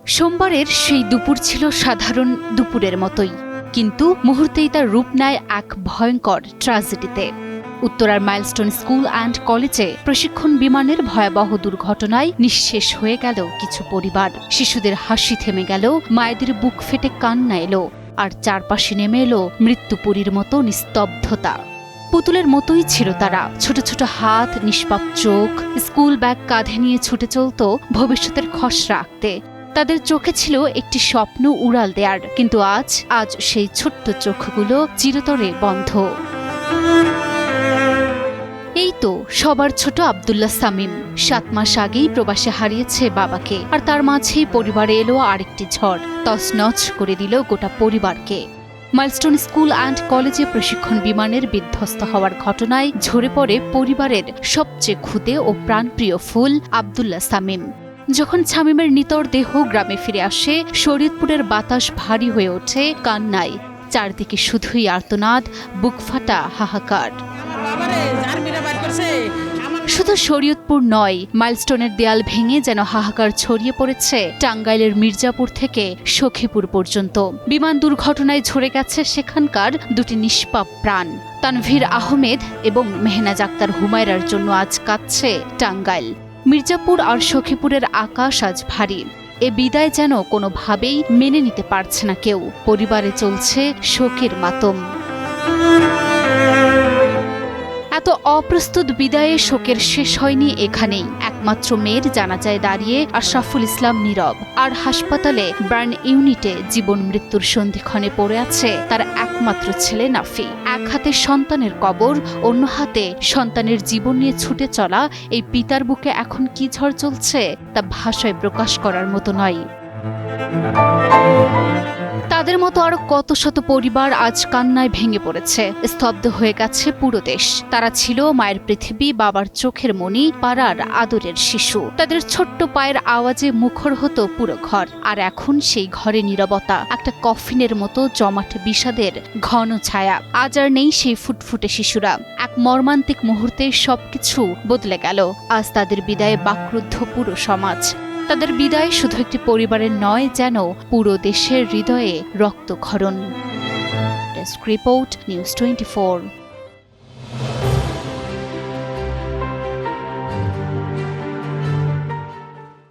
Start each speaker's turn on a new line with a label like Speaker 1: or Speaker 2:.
Speaker 1: সোমবারের সেই দুপুর ছিল সাধারণ দুপুরের মতোই, কিন্তু মুহূর্তেই তার রূপ নেয় এক ভয়ঙ্কর ট্র্যাজেডিতে। উত্তরার মাইলস্টোন স্কুল অ্যান্ড কলেজে প্রশিক্ষণ বিমানের ভয়াবহ দুর্ঘটনায় নিঃশেষ হয়ে গেল কিছু পরিবার। শিশুদের হাসি থেমে গেল, মায়েদের বুক ফেটে কান্না এলো, আর চারপাশে নেমে এলো মৃত্যুপুরীর মতো নিস্তব্ধতা। পুতুলের মতোই ছিল তারা, ছোট ছোট হাত, নিষ্পাপ চোখ, স্কুল ব্যাগ কাঁধে নিয়ে ছুটে চলত ভবিষ্যতের খসড়া আঁকতে। তাদের চোখে ছিল একটি স্বপ্ন উড়াল দেয়ার, কিন্তু আজ সেই ছোট্ট চোখগুলো চিরতরে বন্ধ। এই তো সবার ছোট আব্দুল্লাহ সামিম 7 মাস আগেই প্রবাসে হারিয়েছে বাবাকে, আর তার মাঝেই পরিবারে এলো আরেকটি ঝড়, তছনছ করে দিল গোটা পরিবারকে। মাইলস্টোন স্কুল অ্যান্ড কলেজে প্রশিক্ষণ বিমানের বিধ্বস্ত হওয়ার ঘটনায় ঝরে পড়ে পরিবারের সবচেয়ে খুদে ও প্রাণপ্রিয় ফুল আব্দুল্লাহ সামিম। যখন শামীমের নিতর দেহ গ্রামে ফিরে আসে, শরীয়তপুরের বাতাস ভারী হয়ে ওঠে কান্নায়। চারদিকে শুধুই আর্তনাদ, বুকফাটা হাহাকার। শুধু শরীয়তপুর নয়, মাইলস্টোনের দেয়াল ভেঙে যেন হাহাকার ছড়িয়ে পড়েছে টাঙ্গাইলের মির্জাপুর থেকে সখীপুর পর্যন্ত। বিমান দুর্ঘটনায় ঝরে গেছে সেখানকার দুটি নিষ্পাপ প্রাণ। তানভীর আহমেদ এবং মেহনাজ আক্তার হুমায়রার জন্য আজ কাঁদছে টাঙ্গাইল। মির্জাপুর আর সখীপুরের আকাশ আজ ভারী। এ বিদায় যেন কোনোভাবেই মেনে নিতে পারছে না কেউ। পরিবারে চলছে শোকের মাতম। এত অপ্রস্তুত বিদায়ে শোকের শেষ হয়নি এখানেই। একমাত্র মেয়ের জানাজায় দাঁড়িয়ে আশরাফুল ইসলাম নীরব, আর হাসপাতালে বার্ন ইউনিটে জীবন মৃত্যুর সন্ধিক্ষণে পড়ে আছে তার একমাত্র ছেলে নাফি। এক হাতে সন্তানের কবর, অন্য হাতে সন্তানের জীবন নিয়ে ছুটে চলা এই পিতার বুকে এখন কি ঝড় চলছে তা ভাষায় প্রকাশ করার মতো নয়। তাদের মতো আরো কত শত পরিবার আজ কান্নায় ভেঙে পড়েছে। স্তব্ধ হয়ে গেছে পুরো দেশ। তারা ছিল মায়ের পৃথিবী, বাবার চোখের মণি, পাড়ার আদরের শিশু। তাদের ছোট্ট পায়ের আওয়াজে মুখর হতো পুরো ঘর, আর এখন সেই ঘরে নীরবতা, একটা কফিনের মতো জমাট বিষাদের ঘন ছায়া। আজ আর নেই সেই ফুটফুটে শিশুরা। এক মর্মান্তিক মুহূর্তে সবকিছু বদলে গেল। আজ তাদের বিদায়ে বাকরুদ্ধ পুরো সমাজ। তাদের বিদায় শুধু একটি পরিবারের নয়, যেন পুরো দেশের হৃদয়ে রক্তক্ষরণ। Desk report, news 24।